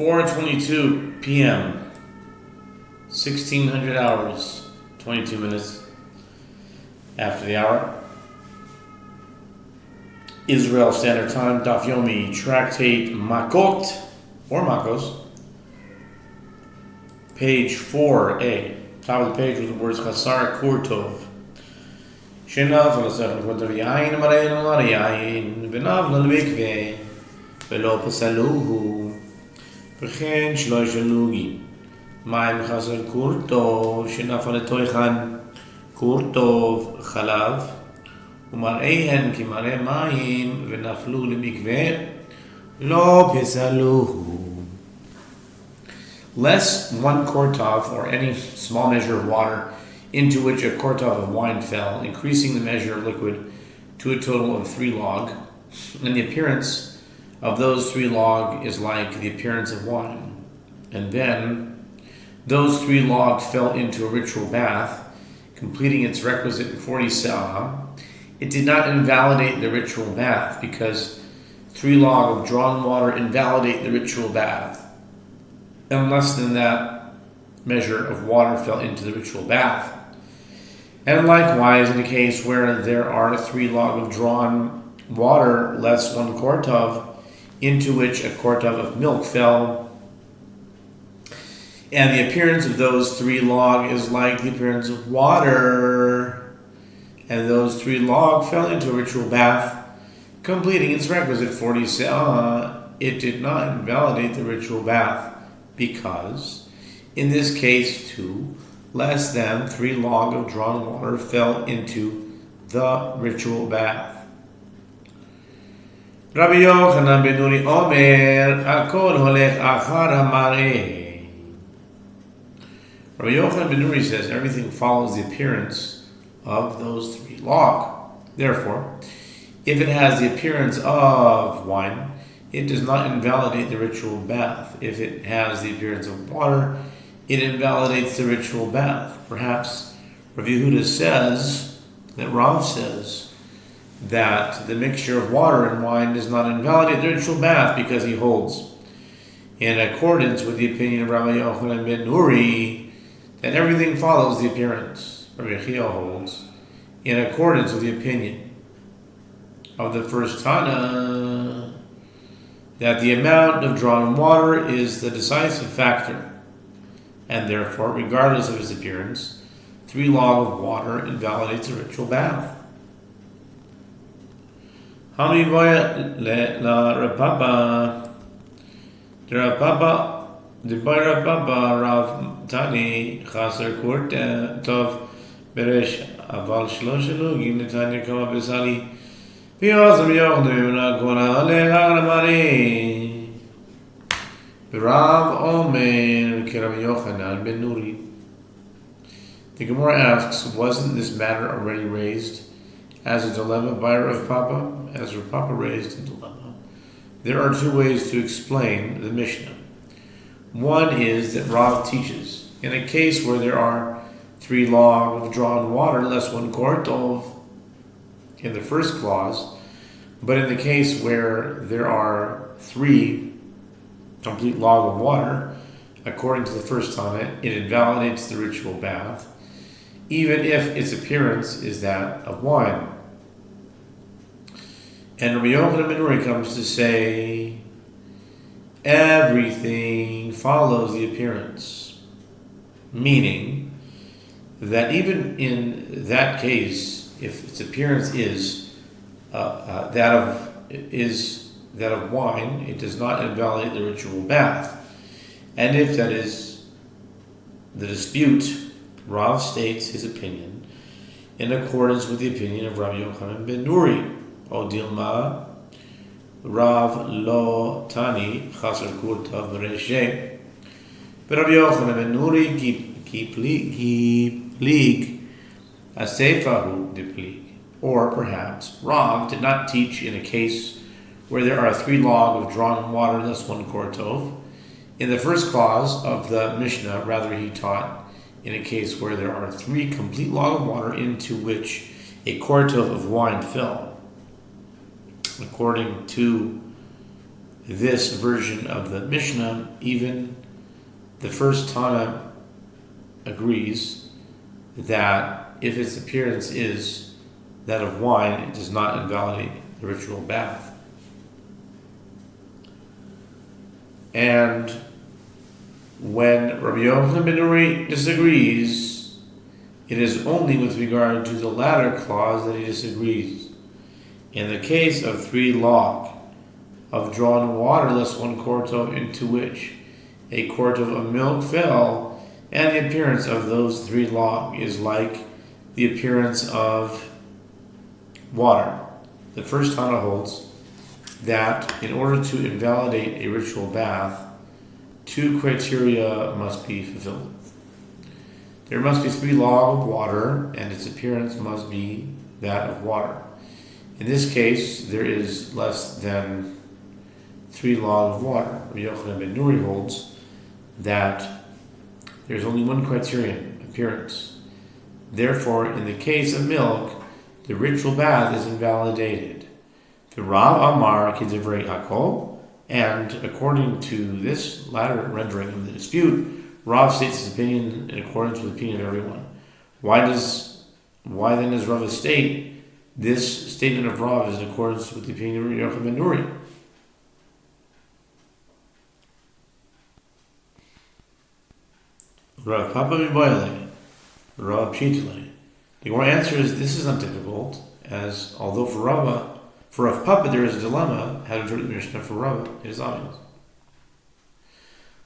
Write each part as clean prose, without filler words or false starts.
4:22 p.m. 1600 hours, 22 minutes after the hour. Israel Standard Time, Daf Yomi, Tractate Makos, page 4a. Top of the page with the words Chasar Kurtov. Shenav Lasach Kurtov Yain Marayin Larayin Venav Lalvikve Velo Pasaluhu V'chen Shlosh Alugi Maim Chasar Kurtov Shenav Aletoichan Kurtov Chalav Umarehen Kimare Maim Venaflu Lemikve Lo Pesaluhu. Less one kortov, or any small measure of water, into which a kortov of wine fell, increasing the measure of liquid to a total of 3 log, and the appearance of those 3 log is like the appearance of wine. And then those 3 log fell into a ritual bath, completing its requisite 40 se'ah. It did not invalidate the ritual bath, because 3 log of drawn water invalidate the ritual bath, and less than that measure of water fell into the ritual bath. And likewise, in a case where there are 3 log of drawn water, less 1 kortov, into which a kortov of milk fell, and the appearance of those 3 log is like the appearance of water, and those 3 log fell into a ritual bath, completing its requisite 40 se'ah, it did not invalidate the ritual bath, because in this case too, less than 3 log of drawn water fell into the ritual bath. Rabbi Yochanan ben Nuri Omer, Akol holech achar hamareh. Rabbi Yochanan ben Nuri says everything follows the appearance of those 3 log. Therefore, if it has the appearance of wine, it does not invalidate the ritual bath. If it has the appearance of water, it invalidates the ritual bath. Perhaps Rav Yehuda says, that Rav says, that the mixture of water and wine does not invalidate the ritual bath, because he holds, in accordance with the opinion of Rabbi Yochanan ben Nuri, that everything follows the appearance. Rabbi Yechiel holds, in accordance with the opinion of the first Tana, that the amount of drawn water is the decisive factor, and therefore, regardless of its appearance, 3 log of water invalidates a ritual bath. Hami boya la Rababa, the Rababa, the Rababa Rav Tani Chaser Kurta Tov Beresh Aval Shlosh Alugim Netanya Kama Besali. Rav Omer Rabbi Yochanan ben Nuri. The Gemara asks, wasn't this matter already raised as a dilemma by Rav Papa? As Rav Papa raised a dilemma. There are 2 ways to explain the Mishnah. One is that Rav teaches, in a case where there are 3 log of drawn water, less 1 kortov, in the first clause, but in the case where there are 3 complete log of water, according to the first Tana, it invalidates the ritual bath, even if its appearance is that of wine. And Rabbi Yochanan ben Nuri comes to say, everything follows the appearance, meaning that even in that case, if its appearance is that of wine, it does not invalidate the ritual bath. And if that is the dispute, Rav states his opinion in accordance with the opinion of Rabbi Yochanan ben Nuri. O Dilma, Rav lo tani chaser kurta v'reshe. But Rabbi Yochanan ben Nuri ki plig asefahu de plig. Or perhaps Rav did not teach in a case where there are 3 log of drawn water, less 1 kortov. In the first clause of the Mishnah, rather he taught in a case where there are 3 complete log of water into which a kortov of wine fell, according to this version of the Mishnah, even the first Tana agrees that if its appearance is that of wine, it does not invalidate the ritual bath. And when Rabbi Yochanan ben Nuri disagrees, it is only with regard to the latter clause that he disagrees. In the case of 3 log of drawn water less 1 quart of, into which a quart of milk fell, and the appearance of those 3 log is like the appearance of water. The first Tana holds that in order to invalidate a ritual bath, 2 criteria must be fulfilled. There must be 3 log of water, and its appearance must be that of water. In this case, there is less than 3 log of water. Rabbi Yochanan ben Nuri holds that there is only 1 criterion, appearance. Therefore, in the case of milk, the ritual bath is invalidated. The Rav Amar Kidivrei Hakol, and according to this latter rendering of the dispute, Rav states his opinion in accordance with the opinion of everyone. Why then does Rav state this statement of Rav is in accordance with the opinion of Yochanan ben Nuri? Rav Papa Miboyle, Rav Pshitale. The answer is this is not difficult, as although for Rav Papa there is a dilemma how to interpret the Mishnah. For Rav it is obvious.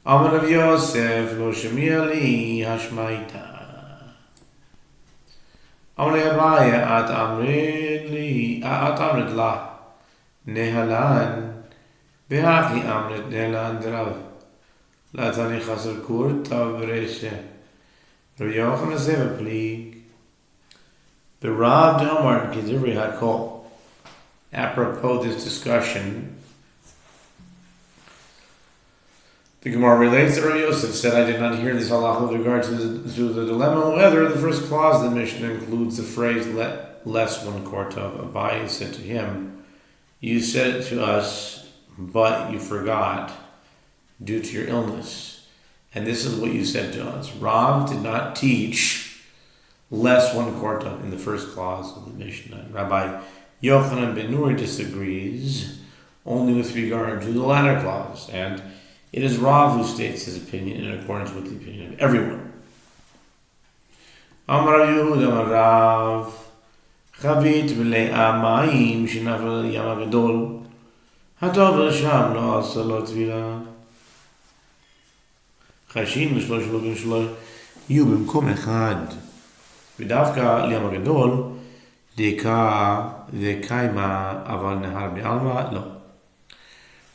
Amar Rav Yosef lo shemiya li hashmaita. Amar Abaya at amrit la nehalan behachi amrit nehalan derav la tani chaser kur tav bereshe. Rav Yochanan zeva plig. The Rav Delmar Kidivrei Hakol. Apropos this discussion, the Gemara relates that Rav Yosef said, I did not hear this halacha with regard to the dilemma whether the first clause of the Mishnah includes the phrase less 1 quart of. Abaye said to him, you said it to us, but you forgot due to your illness. And this is what you said to us. Rav did not teach less 1 quart of in the first clause of the Mishnah. Rabbi Yochanan ben Nuri disagrees only with regard to the latter clause, and it is Rav who states his opinion in accordance with the opinion of everyone. Amar Yehuda Amar Rav Chavit v'lei amayim shenafel yam hagedol hatov l'sham lo asa lo tvila chashin v'shlosh login shlosh yu b'mkom echad v'davka l'yam hagedol deka v'kaima aval nehar b'alma lo.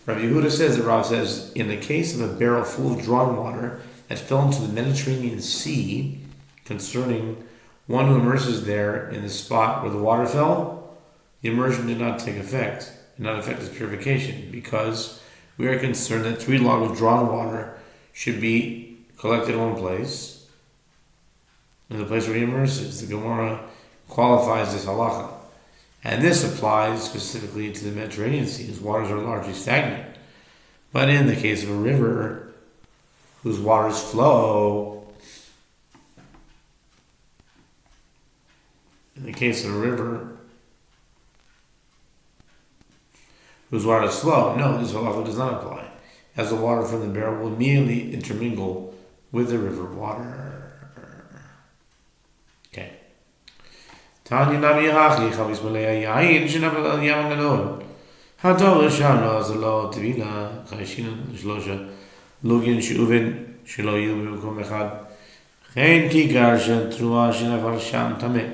Rabbi Yehuda says that Rav says, in the case of a barrel full of drawn water that fell into the Mediterranean Sea, concerning one who immerses there in the spot where the water fell, the immersion did not take effect, did not affect his purification, because we are concerned that 3 log of drawn water should be collected in one place, in the place where he immerses. The Gemara qualifies this halacha. And this applies specifically to the Mediterranean Sea, whose waters are largely stagnant. But in the case of a river whose waters flow, no, this halacha does not apply, as the water from the barrel will immediately intermingle with the river water. Okay. Tanya Nabi Hachi Chavis Malaya Yain Shinafal al Yam Gadol. Hatov Sham lo Azalo Tvila Chashin Shlosha Lugin Shuvin Shelo Yum B'Mkom Echad Chen Kikar Shen Trua Shinafal Sham Tameh.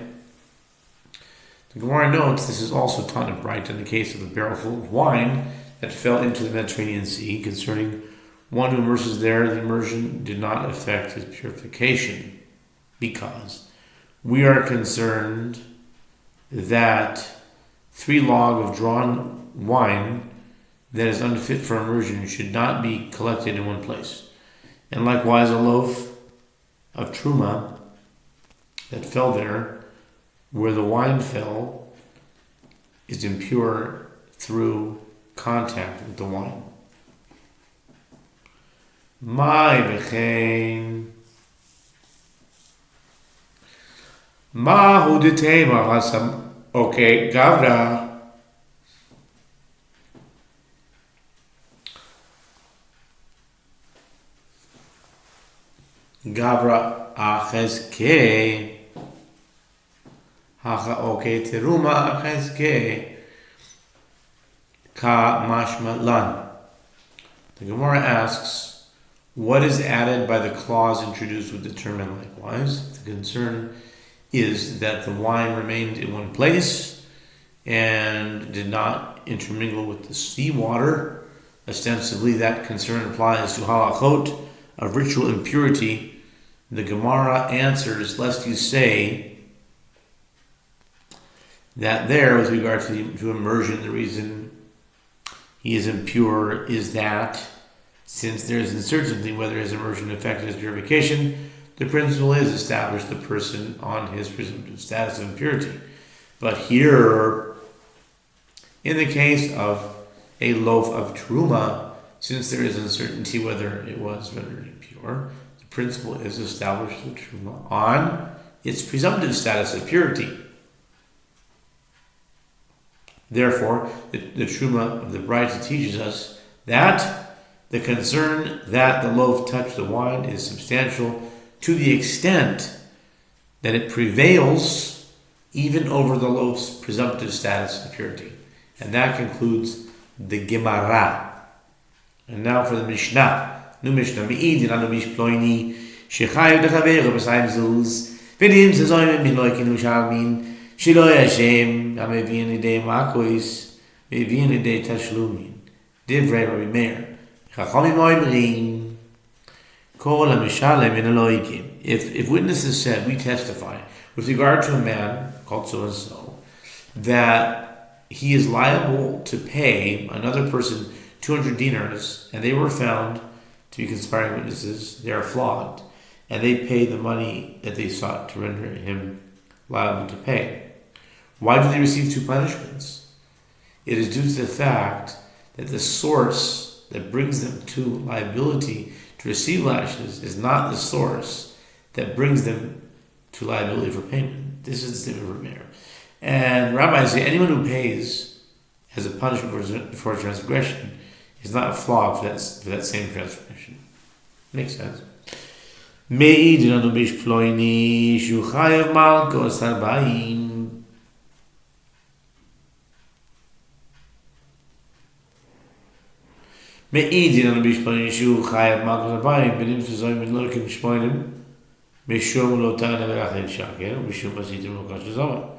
The Gemara notes this is also taught in bright in the case of a barrel full of wine that fell into the Mediterranean Sea. Concerning one who immerses there, the immersion did not affect his purification, because we are concerned that 3 log of drawn wine that is unfit for immersion should not be collected in one place. And likewise, a loaf of truma that fell there where the wine fell is impure through contact with the wine. Mai v'chein. Mahu detema hasam. Okay, Gavra. Gavra achezke. Hacha okay teruma achezke. Ka mashma lan. The Gemara asks, what is added by the clause introduced with the term and likewise? The concern is that the wine remained in one place and did not intermingle with the seawater. Ostensibly, that concern applies to halachot of ritual impurity. The Gemara answers, lest you say that there, with regard to immersion, the reason he is impure is that since there is uncertainty whether his immersion affected his purification, the principle is establish the person on his presumptive status of impurity. But here, in the case of a loaf of truma, since there is uncertainty whether it was rendered impure, the principle is establish the truma on its presumptive status of purity. Therefore, the truma of the Braita teaches us that the concern that the loaf touched the wine is substantial to the extent that it prevails even over the loaf's presumptive status of purity. And that concludes the Gemara. And now for the Mishnah. New Mishnah. Me'idin anu mishploini shechayu dechaveru b'sayim zuz v'dim zezoyim miloikin ushalmin shilo yashem amevin idei Makos mevin idei tashlumin divrei Rabbi Meir chachamim oimrim kol hamishalem min Elohikim. If witnesses said, we testify with regard to a man called so and so that he is liable to pay another person 200 dinars, and they were found to be conspiring witnesses, they are flogged, and they pay the money that they sought to render him liable to pay. Why do they receive two punishments? It is due to the fact that the source that brings them to liability to receive lashes is not the source that brings them to liability for payment. This is the statement of Meir. And rabbis say anyone who pays as a punishment for transgression is not flogged for that same transgression. Makes sense. Me'idin anu bishploini shu chayav Makos harbaim. Me'idin anu bishploini shu chayav Makos harbaim benim zezoyim miloikim shmoinim mishum lo ta'ana v'rachem shaker mishum asitim lo kash zoma.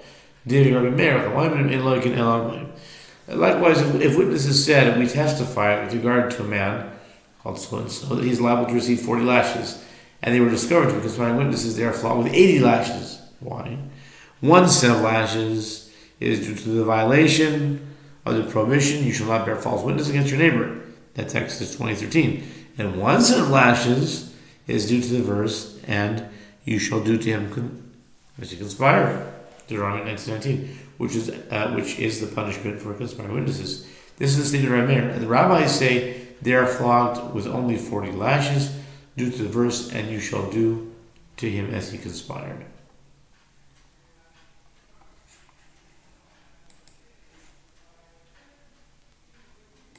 Likewise, if witnesses said, and we testify with regard to a man called so and so, that he's liable to receive 40 lashes, and they were discovered to be conspiring witnesses, they are flogged with 80 lashes. Why? One set of lashes is due to the violation of the prohibition, you shall not bear false witness against your neighbor. That's Exodus 20:13. And one set of lashes is due to the verse, and you shall do to him as you conspire. Deuteronomy 19:19, which is the punishment for conspiring witnesses. This is the statement of Rabbi Meir. The rabbis say they are flogged with only 40 lashes due to the verse, and you shall do to him as he conspired.